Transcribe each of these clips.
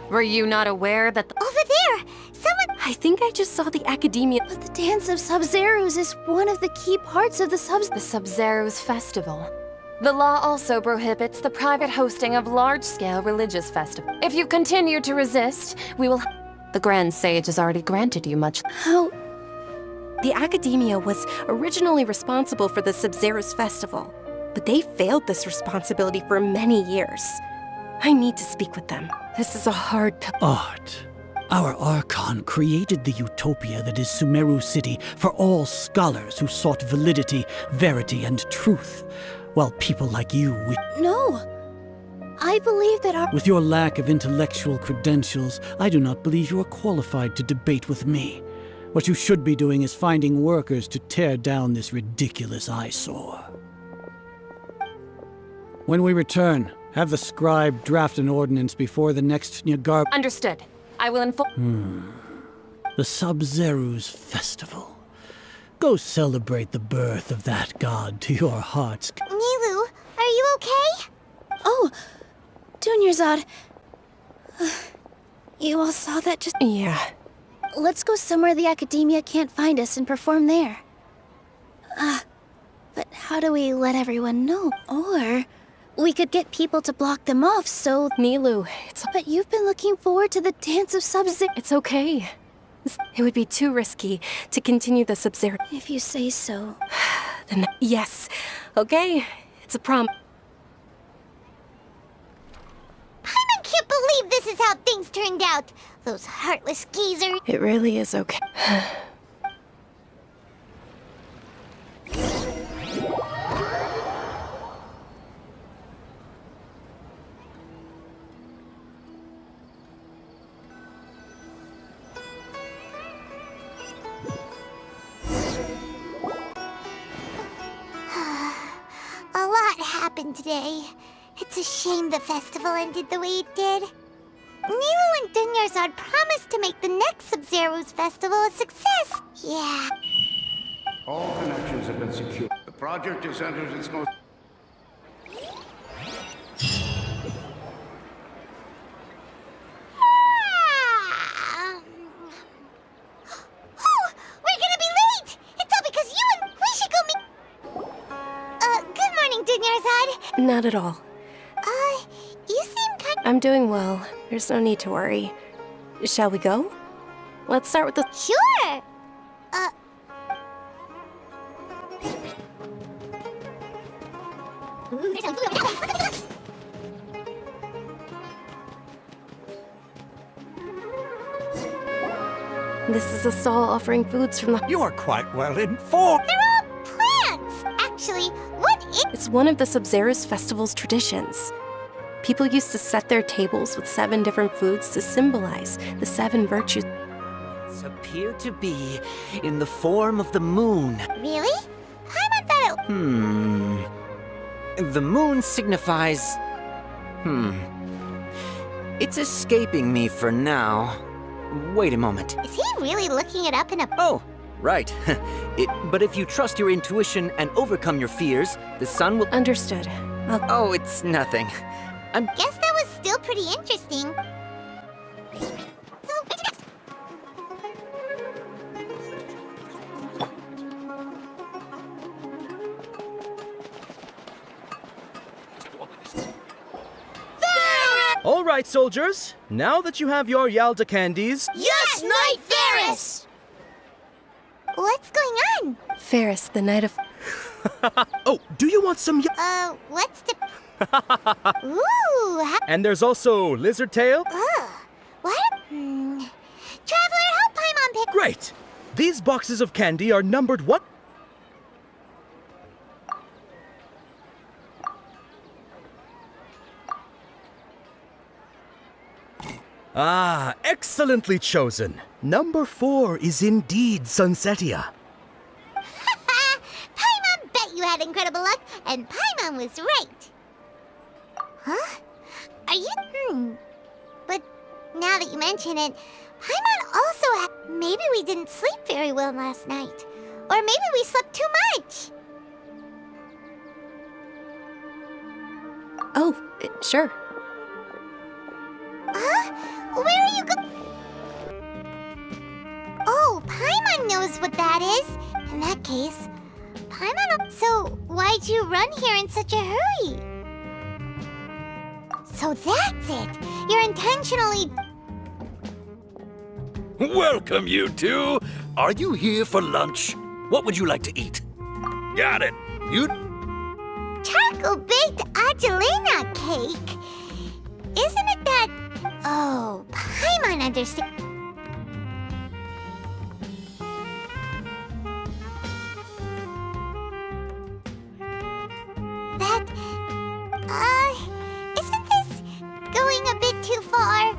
Were you not aware that Over there! Someone— I think I just saw the Academia. But the Dance of Sub-Zeros is one of the key parts of the Sub-Zeros Festival. The law also prohibits the private hosting of large-scale religious festivals. If you continue to resist, we will— The Grand Sage has already granted you much— How? The Academia was originally responsible for the Sub-Zeros Festival, but they failed this responsibility for many years. I need to speak with them. This is a hard— Art. Our Archon created the utopia that is Sumeru City for all scholars who sought validity, verity, and truth, while people like you No. I believe that our— With your lack of intellectual credentials, I do not believe you are qualified to debate with me. What you should be doing is finding workers to tear down this ridiculous eyesore. When we return, have the scribe draft an ordinance before the next Nyagar— Understood. I will inform— The Sub-Zeros Festival. Go celebrate the birth of that god to your heart's— Nilu, are you okay? Oh, Dunyarzad. You all saw that just— Yeah. Let's go somewhere the Academia can't find us and perform there. But how do we let everyone know? Or we could get people to block them off so— Nilu, it's— But you've been looking forward to the Dance of Sub-Zero— It's okay. It would be too risky to continue the Sub-Zero— If you say so. Then yes. Okay. It's a prom— I can't believe this is how things turned out. Those heartless geezers. It really is okay. A lot happened today. It's a shame the festival ended the way it did. Nilu and Dunyarzad promised to make the next Sub-Zeros festival a success. Yeah. All connections have been secured. The project has entered its most... Oh, we're gonna be late! It's all because you and— We should go meet— good morning, Dunyarzad. Not at all. You seem kind— I'm doing well. There's no need to worry. Shall we go? Let's start with the— Sure! This is a stall offering foods from the— You are quite well informed. They're all plants! Actually, what is— It's one of the Sub-Zeros Festival's traditions. People used to set their tables with 7 different foods to symbolize the 7 virtues. Appear to be in the form of the moon. Really? Paimon thought it— The moon signifies... It's escaping me for now. Wait a moment. Is he really looking it up in a— Oh, right. But if you trust your intuition and overcome your fears, the sun will... Understood. Oh, it's nothing. Guess that was still pretty interesting. So, what's next? All right, soldiers. Now that you have your Yalda candies... Yes, Knight Ferris! What's going on? Ferris, the night of— Oh, do you want some... What's the— Ooh, And there's also lizard tail. what? Traveler, help Paimon pick— Great. These boxes of candy are numbered what? Ah, excellently chosen. Number 4 is indeed Sunsetia. Paimon bet you had incredible luck, and Paimon was right. Huh? Are you— But now that you mention it, Paimon also maybe we didn't sleep very well last night. Or maybe we slept too much. Oh, sure. Huh? Where are you Oh, Paimon knows what that is. In that case, Paimon... So, why'd you run here in such a hurry? So that's it! You're intentionally... Welcome, you two. Are you here for lunch? What would you like to eat? Got it. You... Charcoal-baked Angelina cake? Isn't it that... Oh, Paimon understands... That... Isn't this going a bit too far?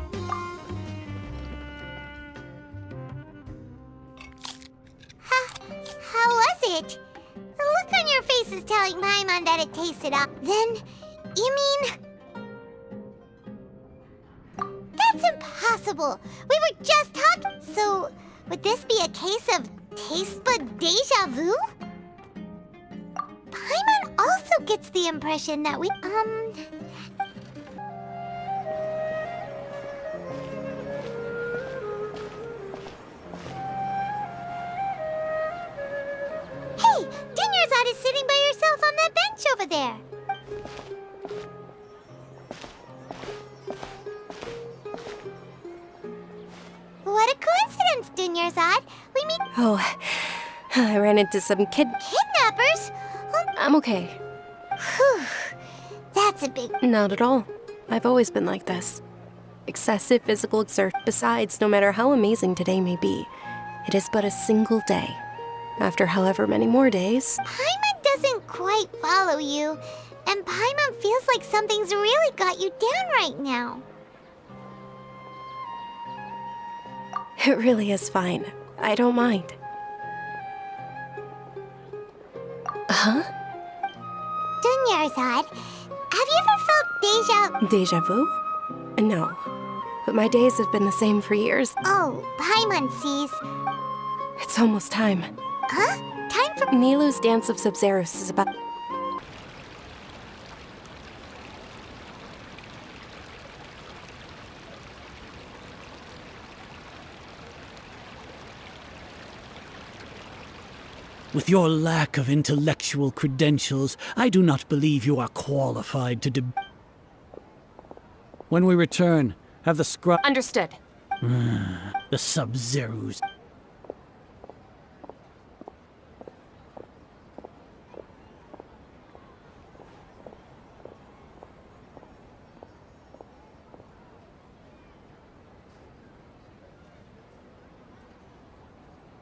How was it? The look on your face is telling Paimon that it tasted up. Then, you mean... That's impossible! We were just talking... So, would this be a case of taste bud deja vu? Paimon also gets the impression that we... Hey! Dunyarzad is sitting by yourself on that bench over there! What a coincidence, Dunyarzad! We meet... Oh, I ran into some Kidnappers? I'm okay. Whew. That's a big... Not at all. I've always been like this. Excessive physical exertion. Besides, no matter how amazing today may be, it is but a single day. After however many more days... Paimon doesn't quite follow you, and Paimon feels like something's really got you down right now. It really is fine. I don't mind. Huh? Dunyarzad, have you ever felt Deja vu? No. But my days have been the same for years. Oh, Paimon sees. It's almost time. Huh? Time for... Nilou's Dance of Sub-Zeros is about... With your lack of intellectual credentials, I do not believe you are qualified to When we return, have the scrub... Understood. The Sub-Zeros.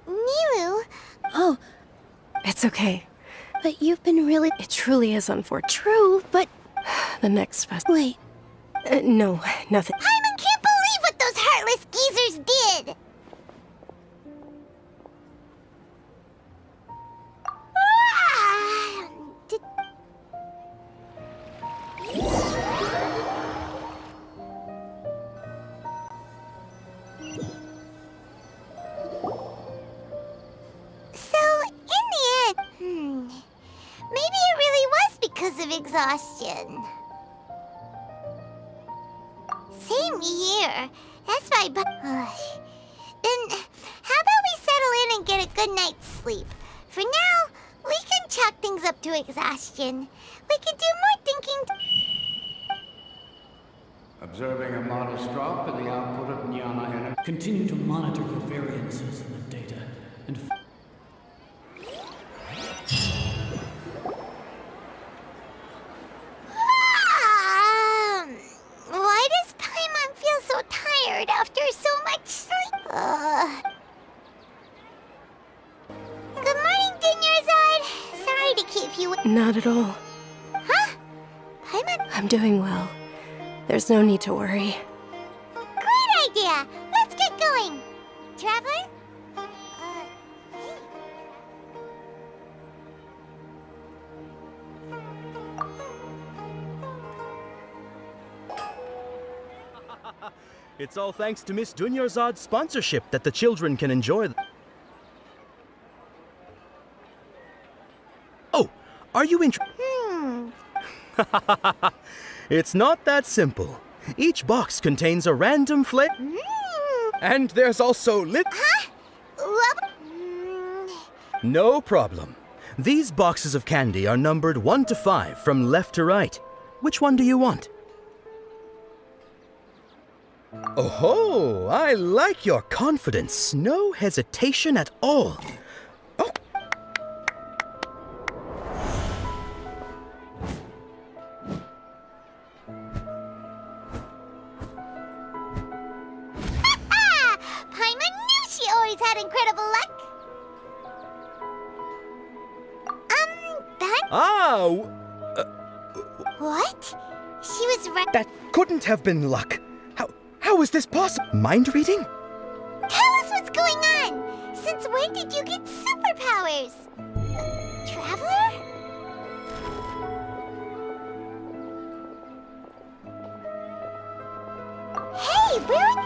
Nilou? Oh, it's okay. But you've been really... It truly is unfortunate. True, but... The next fest... Wait. No, nothing. Paimon can't believe what those heartless geezers did! Ah! So, in the end, maybe it really was because of exhaustion. Same here. That's why. Then, how about we settle in and get a good night's sleep? For now, we can chalk things up to exhaustion. We can do more thinking. Observing a modest drop in the output of Jnana energy. Continue to monitor the variances in the data and... Why does Paimon feel so tired after so much sleep? Good morning, Dunyarzad. Sorry to keep you... Not at all. Huh? Paimon? I'm doing well. There's no need to worry. Great idea! Let's get going! Traveler? Hey. It's all thanks to Miss Dunyarzad's sponsorship that the children can enjoy. Oh, are you interested? It's not that simple. Each box contains a random flavor. And there's also No problem. These boxes of candy are numbered 1 to 5 from left to right. Which one do you want? Oh, I like your confidence. No hesitation at all. Oh. Paimon knew she always had incredible luck. What? She was right. That couldn't have been luck. How is this possible? Mind reading? Tell us what's going on. Since when did you get superpowers? Traveler? Hey, where?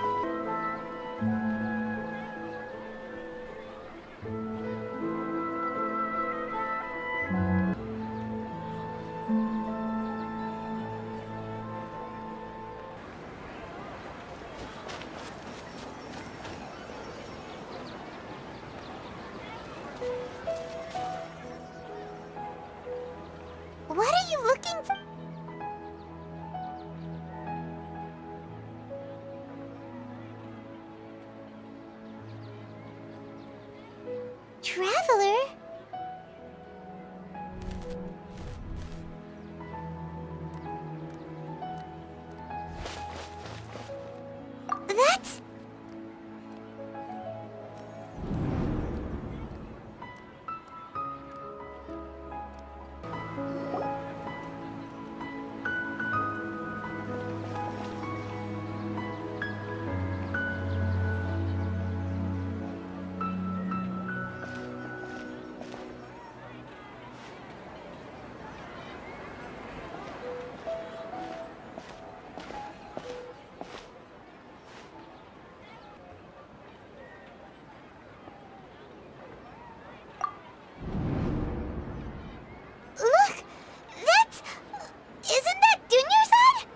What are you looking for? Traveler? That's... Look! That's... Isn't that Dunyarzad?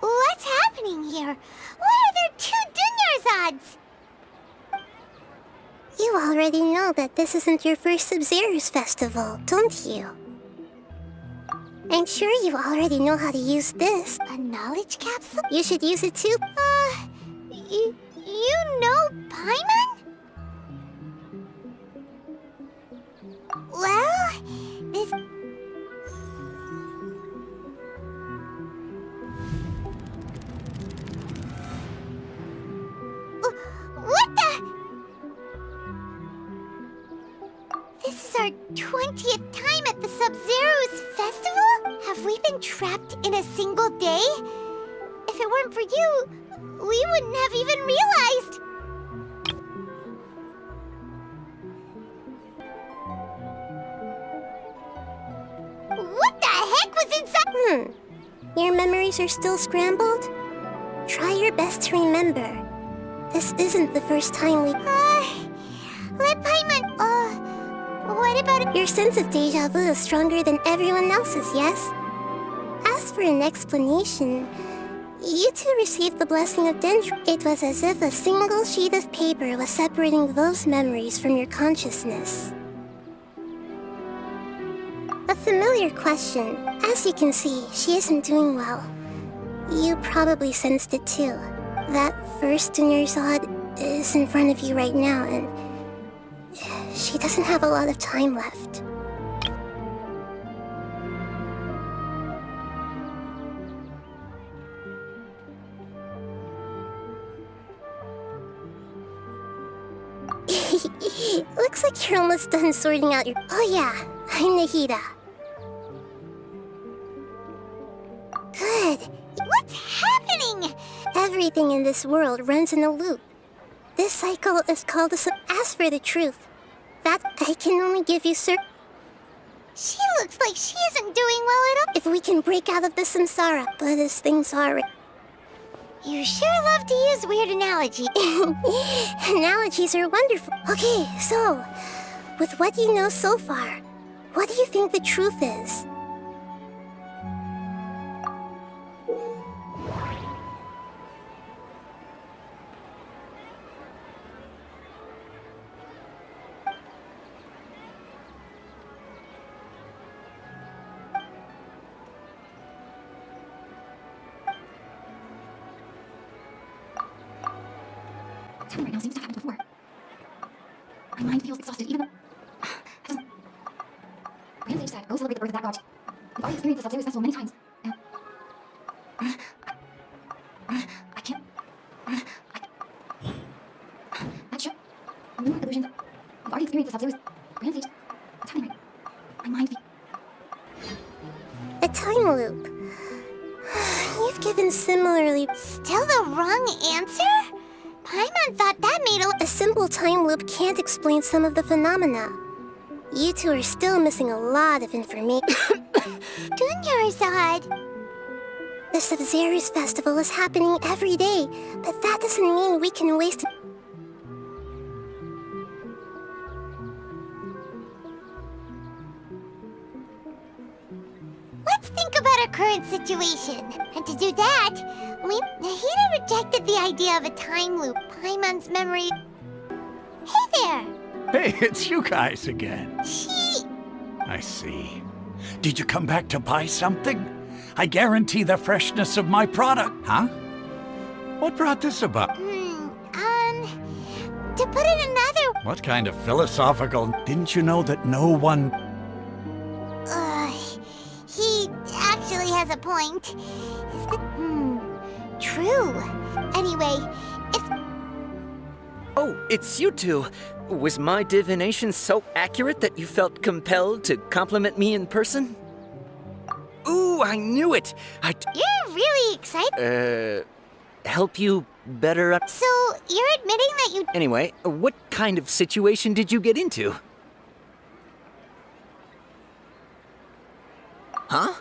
What's happening here? Why are there 2 Dunyarzads? You already know that this isn't your first Sub-Zero's festival, don't you? I'm sure you already know how to use this. A knowledge capsule? You should use it too. You know Paimon? Well, this... What the? This is our 20th time at the Sub-Zero's festival? Have we been trapped in a single day? If it weren't for you, we wouldn't have even realized. What the heck was inside? Your memories are still scrambled? Try your best to remember. This isn't the first time we... Let Paimon... what about it? Your sense of deja vu is stronger than everyone else's, yes? As for an explanation, you two received the blessing of Dendro. It was as if a single sheet of paper was separating those memories from your consciousness. A familiar question. As you can see, she isn't doing well. You probably sensed it too. That first Dunyarzad is in front of you right now, and she doesn't have a lot of time left. Looks like you're almost done sorting out your... Oh yeah, I'm Nahida. Good. What's happening? Everything in this world runs in a loop. This cycle is called a... Ask for the truth. That I can only give you, sir. She looks like she isn't doing well at all. If we can break out of the samsara, but as things are... You sure love to use weird analogies. Analogies are wonderful. Okay, so, with what you know so far, what do you think the truth is? Time right now seems to have happened before. My mind feels exhausted, even though... Grand Sage said, go celebrate the birth of that god. We've already experienced the Sub-Zero's festival many times. Now... I can't... That show... New illusions... We've already experienced the Sub-Zero's... Grand Sage... Tell me right. My mind feels... A time loop. You've given similarly... Still the wrong answer? Paimon thought that made a simple time loop can't explain some of the phenomena. You two are still missing a lot of information. Dunyarzad! The Sub-Zero's festival is happening every day, but that doesn't mean we can waste... Let's think about our current situation. And to do that, Nahida rejected the idea of a time loop. Paimon's memory... Hey there! Hey, it's you guys again. She... I see. Did you come back to buy something? I guarantee the freshness of my product. Huh? What brought this about? To put it another... What kind of philosophical... Didn't you know that no one... He actually has a point. Is that... True. Anyway, if... Oh, it's you two. Was my divination so accurate that you felt compelled to compliment me in person? Ooh, I knew it! You're really excited. Help you better So, you're admitting that you... Anyway, what kind of situation did you get into? Huh?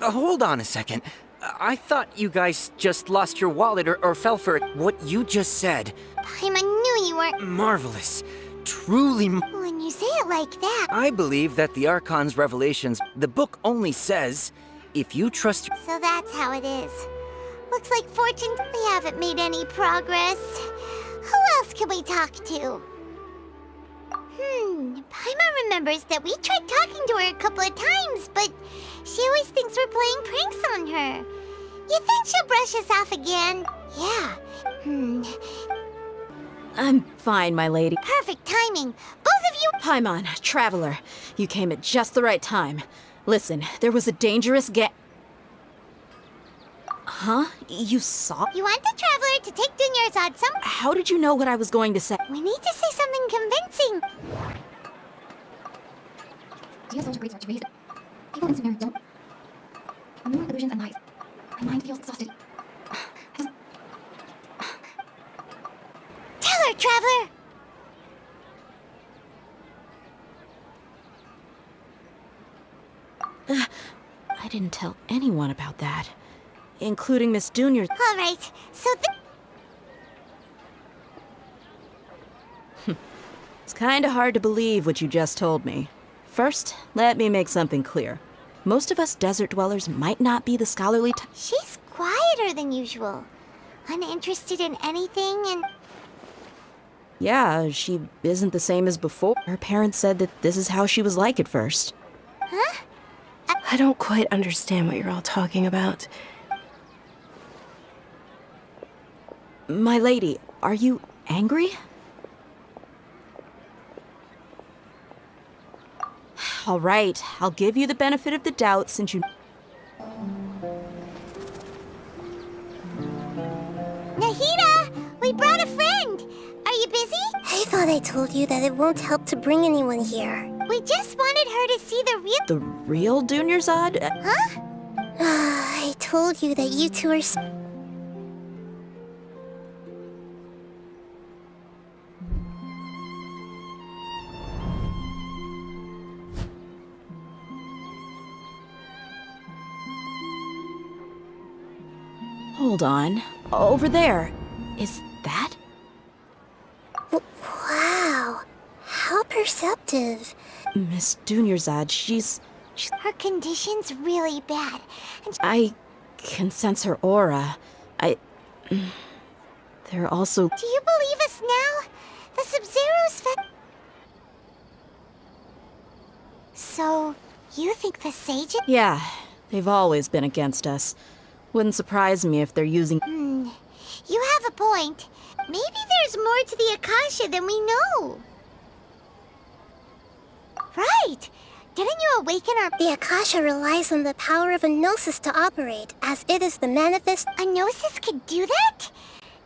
Hold on a second. I thought you guys just lost your wallet or fell for it. What you just said. Paimon knew you weren't... Marvelous. Truly When you say it like that... I believe that the Archon's revelations, the book only says, if you trust... So that's how it is. Looks like Fortune... We haven't made any progress. Who else can we talk to? Paimon remembers that we tried talking to her a couple of times, but she always thinks we're playing pranks on her. You think she'll brush us off again? Yeah. I'm fine, my lady. Perfect timing. Both of you... Paimon, Traveler, you came at just the right time. Listen, there was a dangerous Huh? You saw? You want the Traveler to take Dunyarzad some... How did you know what I was going to say? We need to say something convincing. Do you have such a great start to raise it? People in Sumeru don't... New illusions and lies. My mind feels exhausted. Tell her, Traveler! I didn't tell anyone about that. Including Miss Junior. All right, so It's kinda hard to believe what you just told me. First, let me make something clear. Most of us desert dwellers might not be the scholarly she's quieter than usual. Uninterested in anything and... Yeah, she isn't the same as before. Her parents said that this is how she was like at first. Huh? I don't quite understand what you're all talking about. My lady, are you angry? All right, I'll give you the benefit of the doubt since you... Nahida! We brought a friend! Are you busy? I thought I told you that it won't help to bring anyone here. We just wanted her to see the real... The real Dunyarzad? Huh? I told you that you two are... Hold on. Over there. Is that? Wow. How perceptive. Miss Dunyarzad, she's... Her condition's really bad. And I can sense her aura. There are also... do you believe us now? The Sub-Zero's So, you think the sages... Yeah, they've always been against us. Wouldn't surprise me if they're using... You have a point. Maybe there's more to the Akasha than we know. Right! Didn't you awaken our... The Akasha relies on the power of a Gnosis to operate, as it is the manifest... A Gnosis could do that?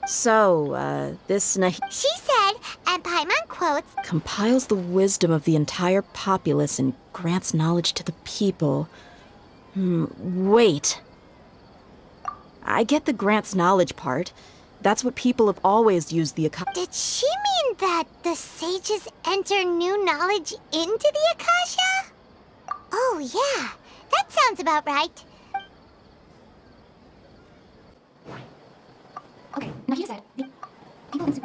So, this She said, and Paimon quotes... compiles the wisdom of the entire populace and grants knowledge to the people. Wait. I get the grants knowledge part. That's what people have always used the Akasha... Did she mean that the sages enter new knowledge into the Akasha? Oh, yeah. That sounds about right. Okay, now here's that. The people in It's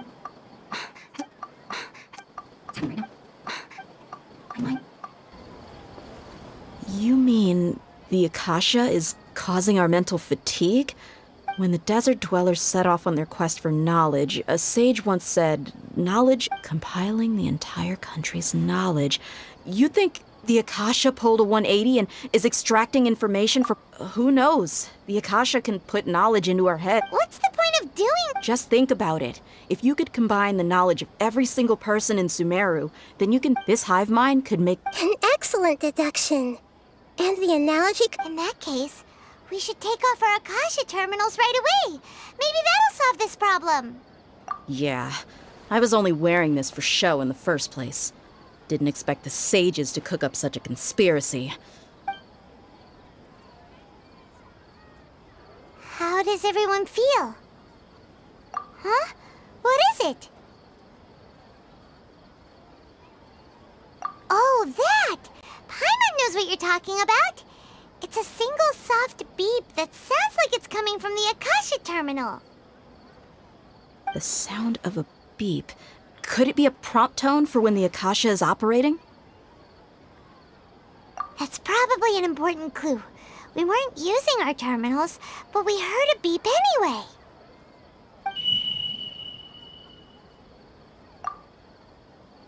happening right now. I might... You mean the Akasha is causing our mental fatigue? When the desert dwellers set off on their quest for knowledge, a sage once said, knowledge compiling the entire country's knowledge. You think the Akasha pulled a 180 and is extracting information from... Who knows? The Akasha can put knowledge into our head. What's the point of doing... Just think about it. If you could combine the knowledge of every single person in Sumeru, then you can... This hive mind could make... An excellent deduction. And the analogy... In that case, we should take off our Akasha terminals right away. Maybe that'll solve this problem. Yeah, I was only wearing this for show in the first place. Didn't expect the sages to cook up such a conspiracy. How does everyone feel? Huh? What is it? Oh, that! Paimon knows what you're talking about. It's a single soft beep that sounds like it's coming from the Akasha terminal. The sound of a beep. Could it be a prompt tone for when the Akasha is operating? That's probably an important clue. We weren't using our terminals, but we heard a beep anyway.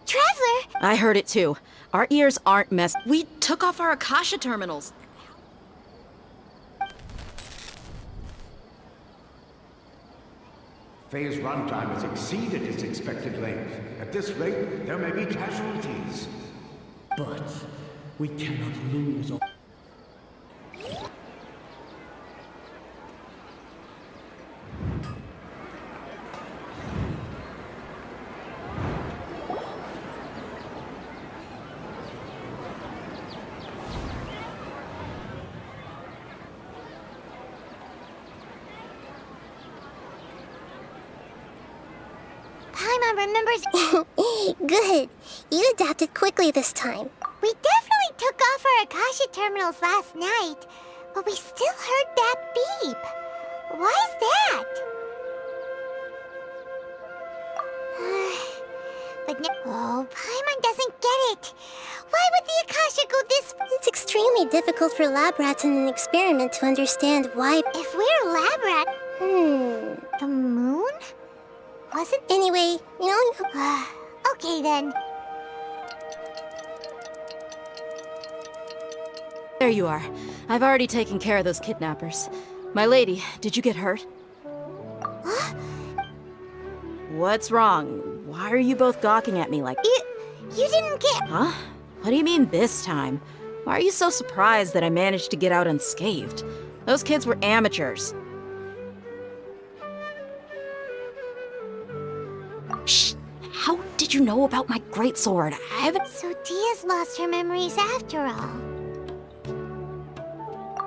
Traveler! I heard it too. Our ears aren't messed. We took off our Akasha terminals. Phase runtime has exceeded its expected length. At this rate, there may be casualties. But we cannot lose all... Paimon remembers... Good. You adapted quickly this time. We definitely took off our Akasha terminals last night, but we still heard that beep. Why is that? But no... Oh, Paimon doesn't get it. Why would the Akasha go this... It's extremely difficult for lab rats in an experiment to understand why... If we're lab rat... The moon? Was it? Anyway, okay then. There you are. I've already taken care of those kidnappers. My lady, did you get hurt? Huh? What's wrong? Why are you both gawking at me like... You didn't get... Huh? What do you mean this time? Why are you so surprised that I managed to get out unscathed? Those kids were amateurs. Shh! How did you know about my greatsword? So Dia's lost her memories after all.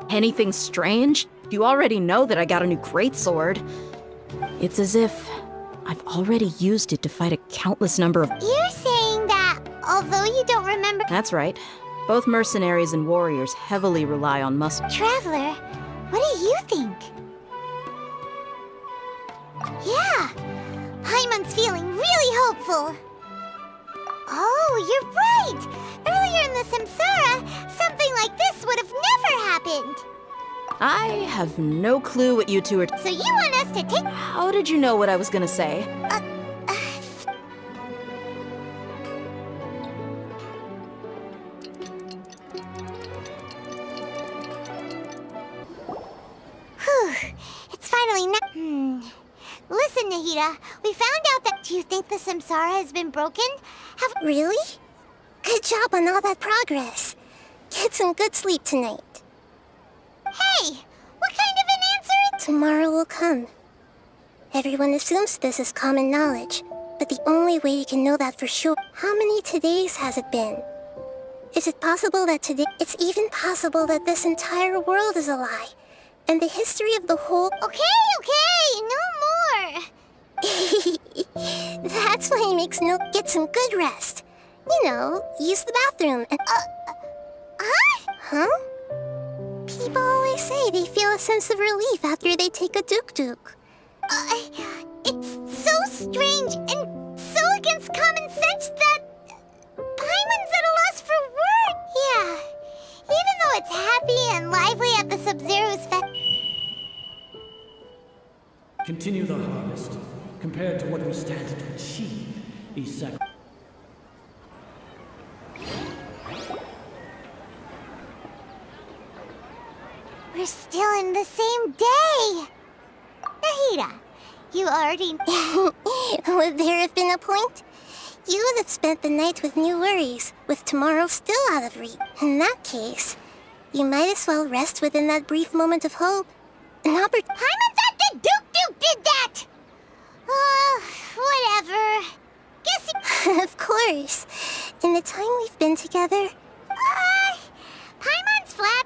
Anything strange? You already know that I got a new greatsword. It's as if I've already used it to fight a countless number of... You're saying that, although you don't remember... That's right. Both mercenaries and warriors heavily rely on muscle. Traveler, what do you think? Yeah, Paimon's feeling really hopeful. Oh, you're right! Earlier in the Samsara, something like this would have never happened. I have no clue what you two are... So you want us to take... How did you know what I was gonna say? Whew, it's finally not... Listen, Nahida, we found out that... Do you think the Samsara has been broken? Really? Good job on all that progress. Get some good sleep tonight. Hey, what kind of an answer? Tomorrow will come. Everyone assumes this is common knowledge, but the only way you can know that for sure... How many todays has it been? Is it possible that today... It's even possible that this entire world is a lie, and the history of the whole... Okay, no more. That's why he makes no... Get some good rest. You know, use the bathroom and... Huh? People always say they feel a sense of relief after they take a duk-duk. It's so strange and so against common sense that... Paimon's at a loss for words. Yeah, even though it's happy and lively at the Sub-Zero's fest... Continue the harvest. Compared to what we stand to achieve, these We're still in the same day! Nahida, you already... Would there have been a point? You would have spent the night with new worries, with tomorrow still out of reach. In that case, you might as well rest within that brief moment of hope. An Paimon's at the Duke did that! Whatever. Guess Of course. In the time we've been together... Paimon's flat.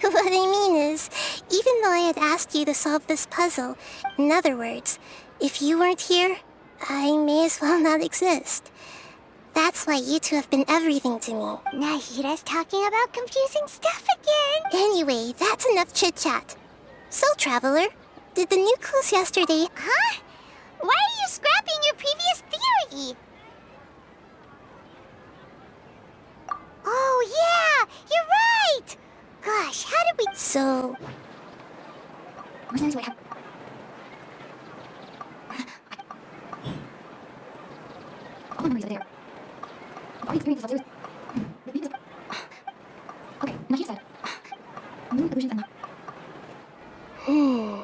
What I mean is, even though I had asked you to solve this puzzle, in other words, if you weren't here, I may as well not exist. That's why you two have been everything to me. Nahida's talking about confusing stuff again. Anyway, that's enough chit-chat. So, Traveler, did the new clues yesterday... Huh? Why are you scrapping your previous theory? Oh, yeah! You're right! Gosh, how did we... So... All the memories are there. All the experiences of those... Okay, now here's that. New illusions unlocked. Oh!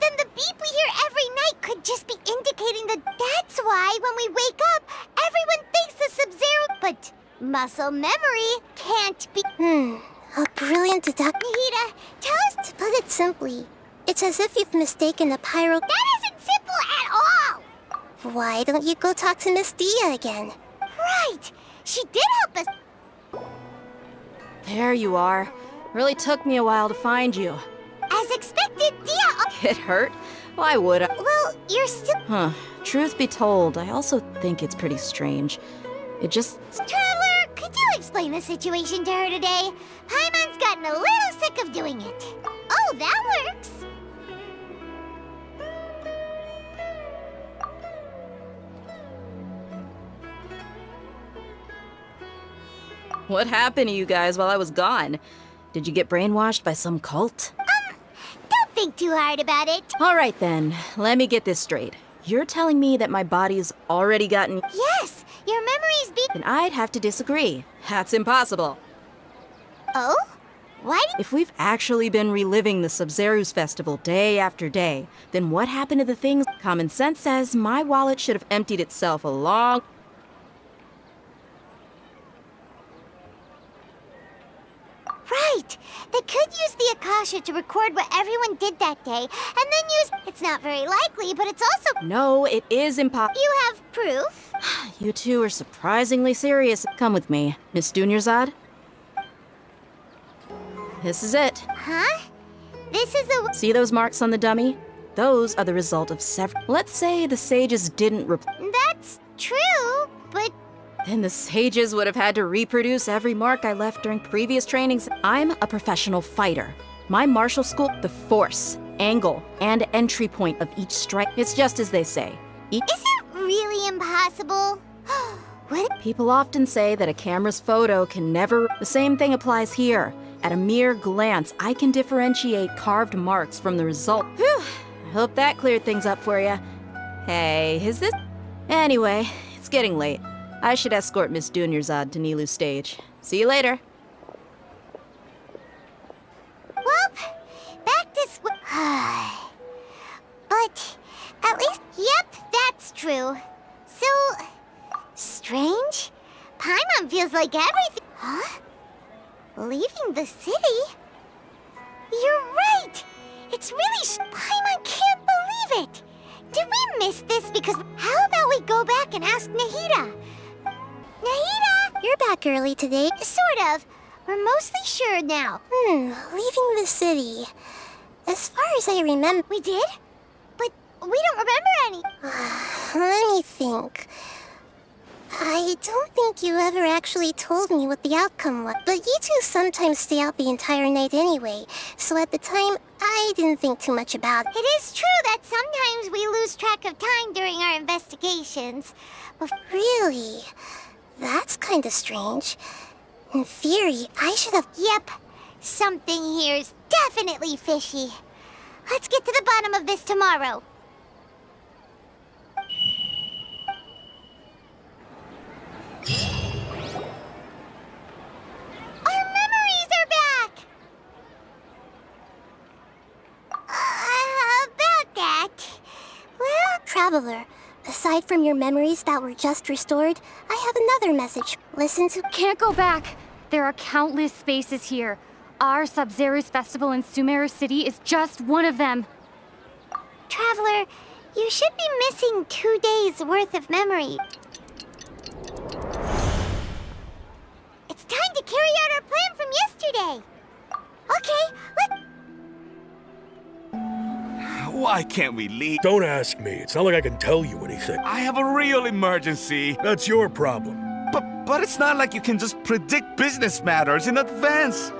Then the beep we hear every night could just be indicating that that's why when we wake up, everyone thinks the Sub-Zero... But muscle memory can't be... A brilliant deduction. Nahida, tell us... To put it simply, it's as if you've mistaken a pyro... That isn't simple at all! Why don't you go talk to Miss Dia again? Right! She did help us... There you are. Really took me a while to find you. As expected, Dia... It hurt? Why would I? Well, you're still... Huh. Truth be told, I also think it's pretty strange. It just... Traveler, could you explain the situation to her today? Paimon's gotten a little sick of doing it. Oh, that works. What happened to you guys while I was gone? Did you get brainwashed by some cult? Don't think too hard about it. All right then, let me get this straight. You're telling me that my body's already gotten... Yes, your memory's be... Then I'd have to disagree. That's impossible. Oh? Why If we've actually been reliving the Sub-Zero's festival day after day, then what happened to the things... Common sense says my wallet should have emptied itself a long... Right. right! They could use the Akasha to record what everyone did that day, and then use... It's not very likely, but it's also... No, it is impossible. You have proof? You two are surprisingly serious. Come with me, Miss Dunyarzad. This is it. Huh? This is the... See those marks on the dummy? Those are the result of several... Let's say the sages didn't That's true, but... Then the sages would have had to reproduce every mark I left during previous trainings. I'm a professional fighter. My martial school, the force, angle, and entry point of each strike. It's just as they say. Is it really impossible? What? People often say that a camera's photo can never... The same thing applies here. At a mere glance, I can differentiate carved marks from the result. Whew. I hope that cleared things up for you. Hey, is this... Anyway, it's getting late. I should escort Miss Dunyarzad to Nilu's stage. See you later. Well, back this way. But at least, yep, that's true. So strange. Paimon feels like everything. Huh? Leaving the city? You're right. It's really. Paimon can't believe it. Did we miss this? Because how about we go back and ask Nahida? Nahida! You're back early today. Sort of. We're mostly sure now. Leaving the city. As far as I remember... We did? But we don't remember any. Let me think. I don't think you ever actually told me what the outcome was. But you two sometimes stay out the entire night anyway, so at the time, I didn't think too much about it. It is true that sometimes we lose track of time during our investigations. But really? That's kind of strange. In theory, I should have... Yep. Something here is definitely fishy. Let's get to the bottom of this tomorrow. Our memories are back! About that... Well, Traveler, aside from your memories that were just restored, I have another message. Listen to... Can't go back. There are countless spaces here. Our Sub-Zero's festival in Sumeru City is just one of them. Traveler, you should be missing 2 days' worth of memory. It's time to carry out our plan from yesterday. Okay, Why can't we leave? Don't ask me. It's not like I can tell you anything. I have a real emergency. That's your problem. But it's not like you can just predict business matters in advance.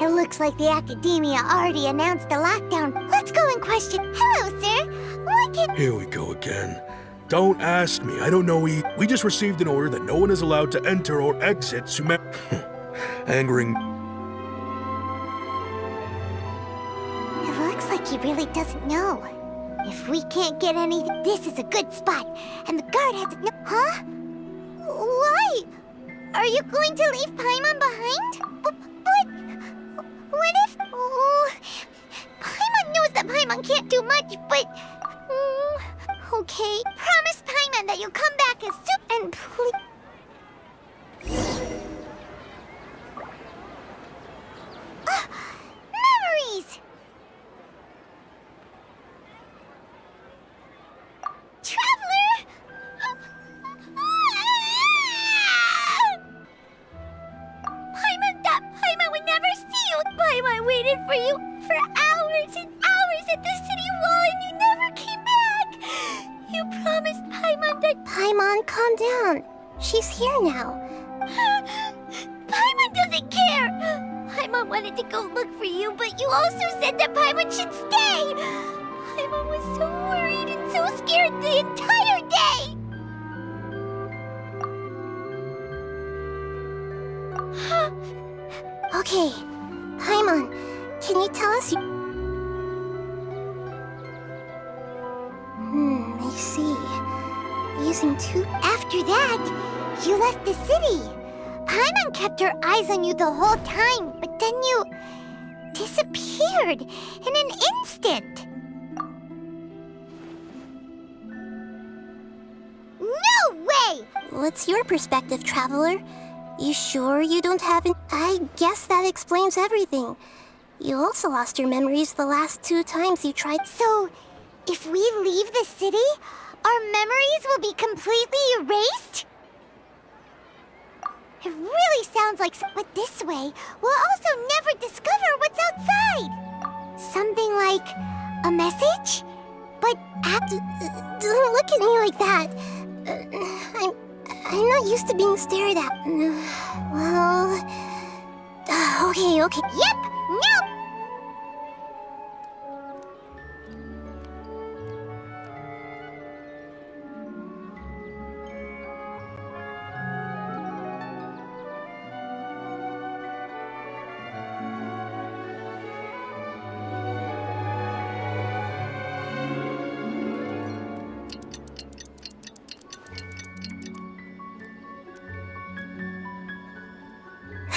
It looks like the Academia already announced the lockdown. Let's go and question. Hello, sir. Why can't... Here we go again. Don't ask me. I don't know. We just received an order that no one is allowed to enter or exit Sumeru. Angering. It looks like he really doesn't know. If we can't get anything, this is a good spot. And the guard has to know. Huh? Why? Are you going to leave Paimon behind? But what if... Oh, Paimon knows that Paimon can't do much, but... okay. Promise Paimon that you'll come back as soon... And please... Memories! Traveler! Paimon would never see you! Paimon waited for you for hours and hours at the city wall and you never came back! You promised Paimon that... Paimon, calm down. She's here now. Paimon doesn't care! Paimon wanted to go look for you, but you also said that Paimon should stay! Paimon was so worried and so scared the entire day! Okay, Paimon, can you tell us... I see. Using two... After that, you left the city. Paimon kept her eyes on you the whole time, but then you... disappeared in an instant. No way! What's your perspective, Traveler? You sure you don't have it? I guess that explains everything. You also lost your memories the last 2 times you tried. So, if we leave the city, our memories will be completely erased? It really sounds like but this way, we'll also never discover what's outside. Something like a message? But don't look at me like that. I'm not used to being stared at. Well, okay. Yep, nope.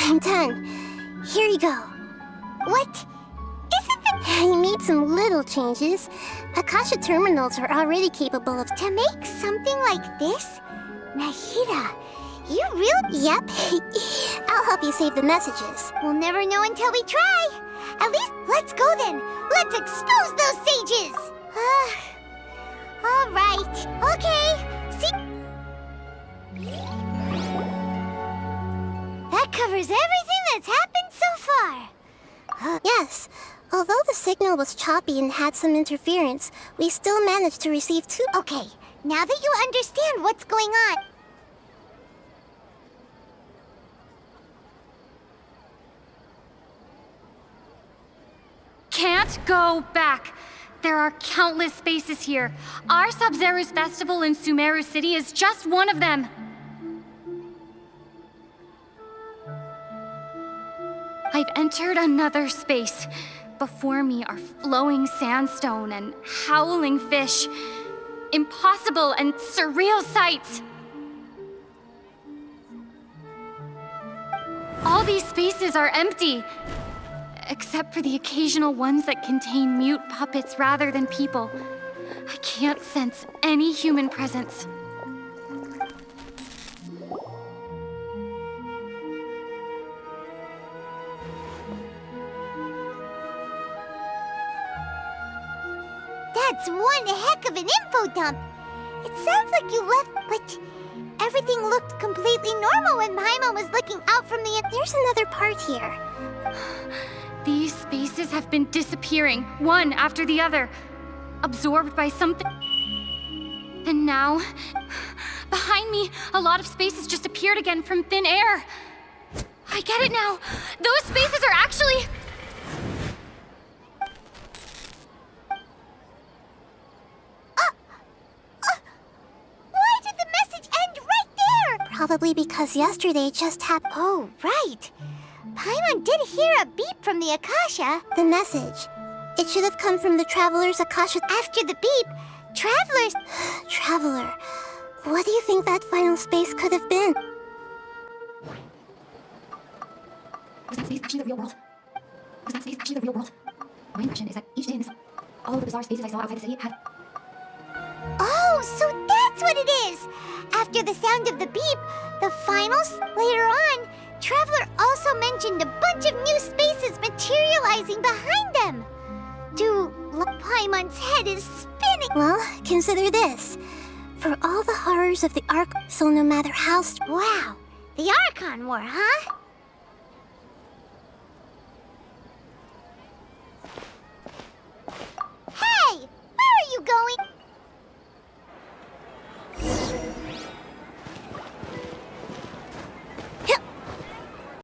I'm done. Here you go. What? Isn't the... You made some little changes. Akasha terminals are already capable of... To make something like this? Nahida, you really... Yep. I'll help you save the messages. We'll never know until we try. At least, let's go then. Let's expose those sages. All right. Okay. See... That covers everything that's happened so far. Yes. Although the signal was choppy and had some interference, we still managed to receive 2... Okay, now that you understand what's going on... Can't go back. There are countless spaces here. Our Sub-Zero's festival in Sumeru City is just one of them. I've entered another space. Before me are flowing sandstone and howling fish. Impossible and surreal sights. All these spaces are empty, except for the occasional ones that contain mute puppets rather than people. I can't sense any human presence. That's one heck of an info dump. It sounds like you left, but everything looked completely normal when Paimon was looking out from the... There's another part here. These spaces have been disappearing, one after the other, absorbed by something. And now, behind me, a lot of spaces just appeared again from thin air. I get it now. Those spaces are actually... Why did the message end right there? Probably because yesterday just happened. Oh, right. Paimon did hear a beep from the Akasha. The message. It should have come from the Traveler's Akasha. After the beep, Travelers... Traveler. What do you think that final space could have been? Was that space actually the real world? Was that space actually the real world? My impression is that each day in this... all of the bizarre spaces I saw outside the city had... Oh, so that's what it is! After the sound of the beep, the finals, later on, Traveler also mentioned a bunch of new spaces materializing behind them. Paimon's head is spinning. Well, consider this. For all the horrors of the Ark, so no matter how... Wow, the Archon War, huh?